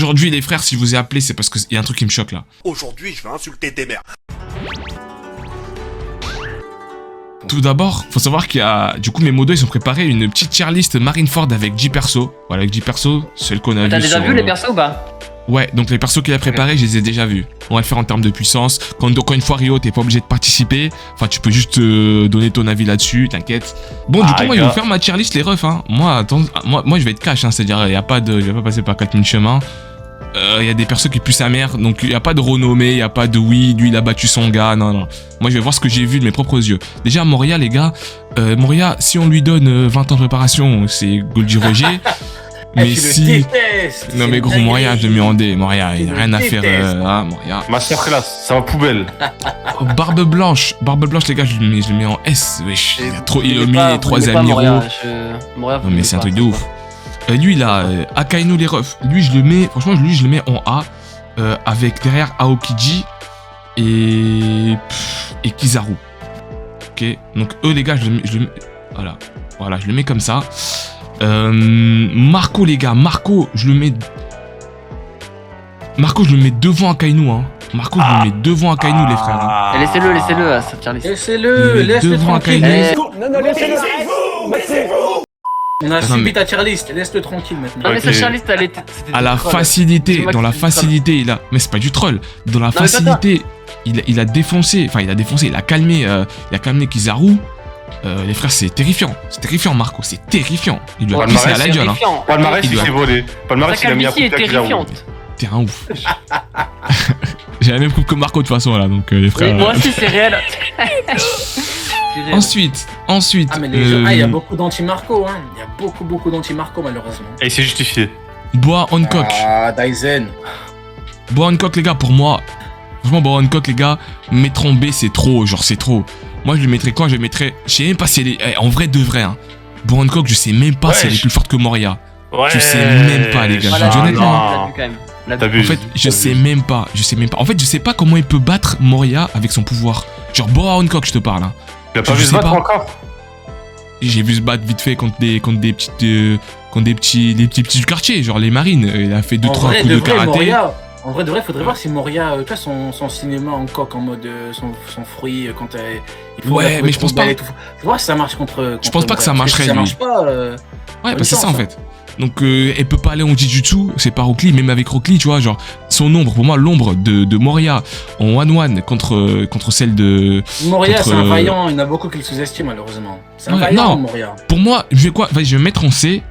aujourd'hui, les frères, si je vous ai appelé, c'est parce qu'il y a un truc qui me choque là. Aujourd'hui, je vais insulter tes mères. Tout d'abord, faut savoir qu'il y a... Du coup, mes modos, ils ont préparé une petite tier list Marineford avec 10 persos. Voilà, avec 10 persos, celle qu'on a vu. T'as déjà vu les persos ou pas? Ouais, donc les persos qu'il a préparés, je les ai déjà vus. On va le faire en termes de puissance. Quand une fois Rio, t'es pas obligé de participer. Enfin, tu peux juste donner ton avis là-dessus, t'inquiète. Bon, du coup, moi, je vais vous faire ma tier list, les refs. Hein. Moi, je vais être cash, hein, c'est-à-dire, je vais pas passer par 4000 chemins. Il y a des persos qui puent sa mère, donc il n'y a pas de renommée, il n'y a pas de oui, lui il a battu son gars, non. Moi je vais voir ce que j'ai vu de mes propres yeux. Déjà Moria les gars, Moria si on lui donne 20 ans de préparation, c'est Goldie Roger. Mais si... Non mais gros Moria je le mets en D, Moria il n'y a rien à faire, Moria. Masterclass, c'est en poubelle. Barbe blanche les gars je le mets en S, wesh. Il a mis les 3 amiraux. Non mais c'est un truc de ouf. Lui là, Akainu les refs, lui je le mets en A, avec derrière Aokiji et Kizaru. Ok, donc eux les gars, je le mets voilà, je le mets comme ça. Marco les gars, Marco je le mets devant Akainu hein. Marco je le mets devant Akainu les frères. Hein. Laissez-le, Charlie. Laisse-le tranquille. Non, laissez-vous. On a subi ta tier list, laisse-le tranquille maintenant. Non mais sa tier list elle était... À la facilité, dans la facilité il a... Mais c'est pas du troll. Dans la facilité, il a défoncé, il a calmé Kizaru. Les frères c'est terrifiant Marco, c'est terrifiant. Il lui a pissé à la gueule hein. Palmarès il s'est volé. Palmarès il a mis à est terrifiante. T'es un ouf. J'ai la même coupe que Marco de toute façon là, donc les frères... Moi aussi c'est réel. Ensuite. Ah mais il y a beaucoup d'anti-Marco hein. Il y a beaucoup d'anti-Marco malheureusement. Et il s'est justifié. Bois Hancock. Ah Daizen. Bois Hancock les gars pour moi. Franchement Bois Hancock les gars, mettre en B c'est trop, genre c'est trop. Moi je le mettrais quoi? Je sais même pas si elle est... en vrai de vrai hein. Bois Hancock je sais même pas si elle est plus forte que Moria. Je sais même pas les gars, je dis honnêtement. En fait, je sais même pas. En fait, je sais pas comment il peut battre Moria avec son pouvoir. Genre Boa Hancock, je te parle. Hein. Tu l'as pas vu se battre encore? J'ai vu se battre vite fait contre des petits du quartier, genre les marines. Il a fait 2-3 coups de karaté. Moria, en vrai de vrai, faudrait voir si Moria, tu vois son cinéma Hancock en mode son fruit quand il faut. Ouais, mais je pense pas. Faut voir si ça marche contre. Je pense pas que ça marcherait. Si ça marche pas. Ouais, bah c'est ça en fait. Donc elle peut pas aller en Jujutsu, c'est pas Rock Lee, même avec Rock Lee, tu vois, genre son ombre, pour moi l'ombre de Moria en 1-1 contre celle de... Moria c'est un vaillant, il y en a beaucoup qui le sous-estiment malheureusement. C'est un vaillant Moria. Pour moi, je vais mettre en C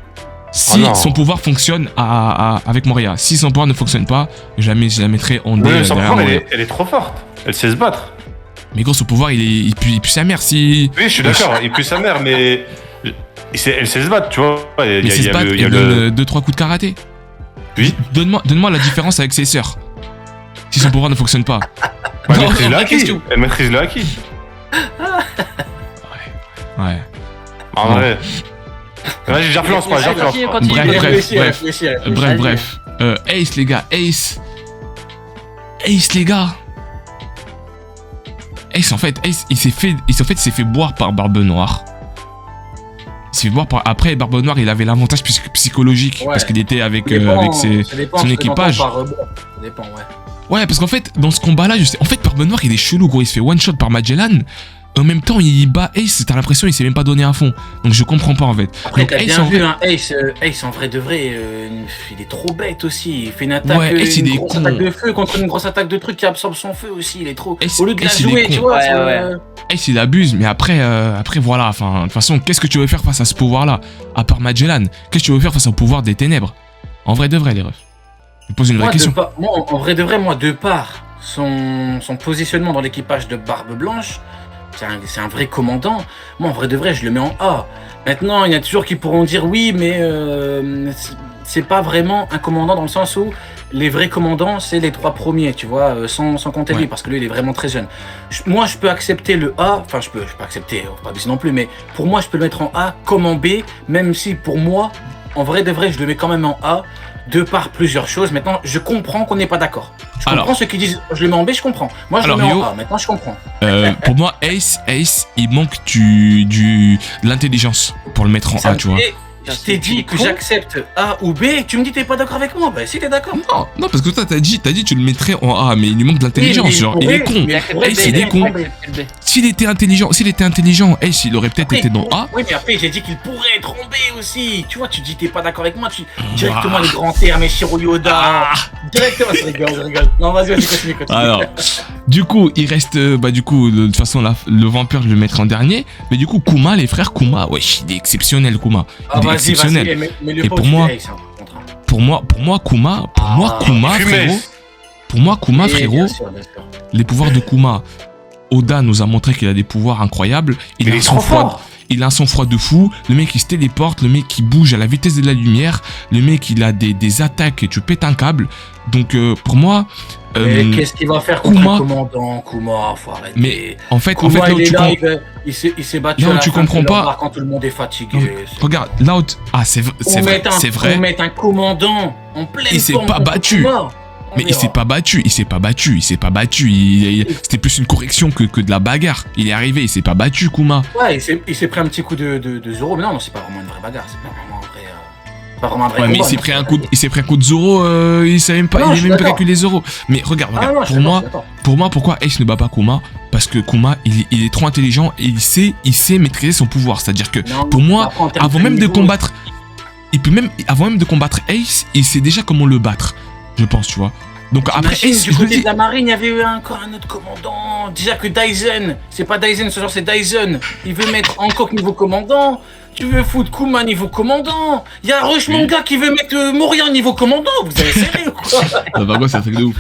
si son pouvoir fonctionne avec Moria. Si son pouvoir ne fonctionne pas, je la mettrai en D. Son pouvoir elle est trop forte, elle sait se battre. Mais gros, son pouvoir il pue sa mère si... Oui je suis d'accord, il pue sa mère mais... Elle sait se battre, tu vois. Mais c'est se battre, il donne 2-3 coups de karaté. Oui. Donne-moi la différence avec ses sœurs. Si son pouvoir ne fonctionne pas. Elle maîtrise le haki. Ouais. En vrai. Vas-y, j'influence pas. Bref. Ace les gars, Ace les gars. Ace en fait, il s'est fait boire par Barbe Noire. Après, Barbe Noire, il avait l'avantage psychologique parce qu'il était avec son équipage. Ouais, parce qu'en fait, dans ce combat-là, en fait, Barbe Noire, il est chelou, gros. Il se fait one-shot par Magellan. En même temps, il bat Ace, t'as l'impression qu'il s'est même pas donné à fond. Donc je comprends pas en fait. Après, t'as bien vu, hein, Ace en vrai de vrai, il est trop bête aussi. Il fait une attaque, une grosse attaque de feu contre une grosse attaque de truc qui absorbe son feu aussi. Il est trop. Au lieu de la jouer, tu vois. Ace il abuse, mais après voilà. Enfin, de toute façon, qu'est-ce que tu veux faire face à ce pouvoir-là? À part Magellan, qu'est-ce que tu veux faire face au pouvoir des ténèbres? En vrai de vrai, les refs. Je pose une vraie question. En vrai de vrai, de par son positionnement dans l'équipage de Barbe Blanche. C'est un vrai commandant. Moi, en vrai de vrai, je le mets en A. Maintenant, il y a toujours qui pourront dire oui, mais c'est pas vraiment un commandant dans le sens où les vrais commandants, c'est les 3 premiers, tu vois, sans compter lui, parce que lui, il est vraiment très jeune. Moi, je peux accepter le A. Enfin, je peux accepter, pas abuser non plus, mais pour moi, je peux le mettre en A comme en B, même si pour moi, en vrai de vrai, je le mets quand même en A. De par plusieurs choses. Maintenant, je comprends qu'on n'est pas d'accord. Je comprends ceux qui disent je le mets en B, je comprends. Moi, je le mets en A. Maintenant, je comprends. Pour moi, Ace, il manque de l'intelligence pour le mettre en A, tu vois. Je t'ai dit que j'accepte A ou B, tu me dis t'es pas d'accord avec moi, bah si t'es d'accord. Non, parce que toi t'as dit tu le mettrais en A, mais il lui manque de l'intelligence, genre il est con. Ace il est con. S'il était intelligent, Ace il aurait peut-être été dans A. Oui, mais après j'ai dit qu'il pourrait être en B aussi. Tu vois, tu dis t'es pas d'accord avec moi, tu directement les grands termes, Shiro Yoda. Directement, je rigole. Non, vas-y, continue. Alors, du coup, il reste, de toute façon, le vampire, je le mettrai en dernier. Mais du coup, Kuma, les frères Kuma, wesh, il est exceptionnel, Kuma. Il est exceptionnel. Et pour moi, Kuma, frérot, les pouvoirs de Kuma, Oda nous a montré qu'il a des pouvoirs incroyables. Il a un sang-froid de fou. Le mec, il se téléporte. Le mec, il bouge à la vitesse de la lumière. Le mec, il a des attaques et tu pètes un câble. Donc, pour moi... mais qu'est-ce qu'il va faire contre le commandant Kuma? Faut arrêter. Mais en fait, Kuma, il s'est battu là où tu comprends pas quand tout le monde est fatigué. Regarde, là où c'est vrai. On met un commandant en pleine forme. Il s'est pas battu. Mais il s'est pas battu. C'était plus une correction que de la bagarre. Il est arrivé, il s'est pas battu, Kuma. Ouais, il s'est pris un petit coup de Zoro, mais non, c'est pas vraiment une vraie bagarre, c'est pas vraiment un vrai. Pas vraiment un vrai combat, mais il s'est pris un coup de Zoro, il savait même pas, il avait même pas calculé Zoro. Mais regarde, pour moi, pourquoi Ace ne bat pas Kuma? Parce que Kuma, il est trop intelligent et il sait maîtriser son pouvoir. C'est-à-dire que, pour moi, avant même de combattre Ace, il sait déjà comment le battre. Je pense, tu vois. Donc après, Ace, du côté de la marine, il y avait eu encore un autre commandant. Déjà que Daizen, c'est pas Daizen, ce genre c'est Daizen. Il veut mettre Hancock niveau commandant. Tu veux foutre Kuma niveau commandant. Il y a Rush Manga qui veut mettre Morian niveau commandant. Vous avez serré ou quoi? Ça va quoi, c'est un truc de ouf.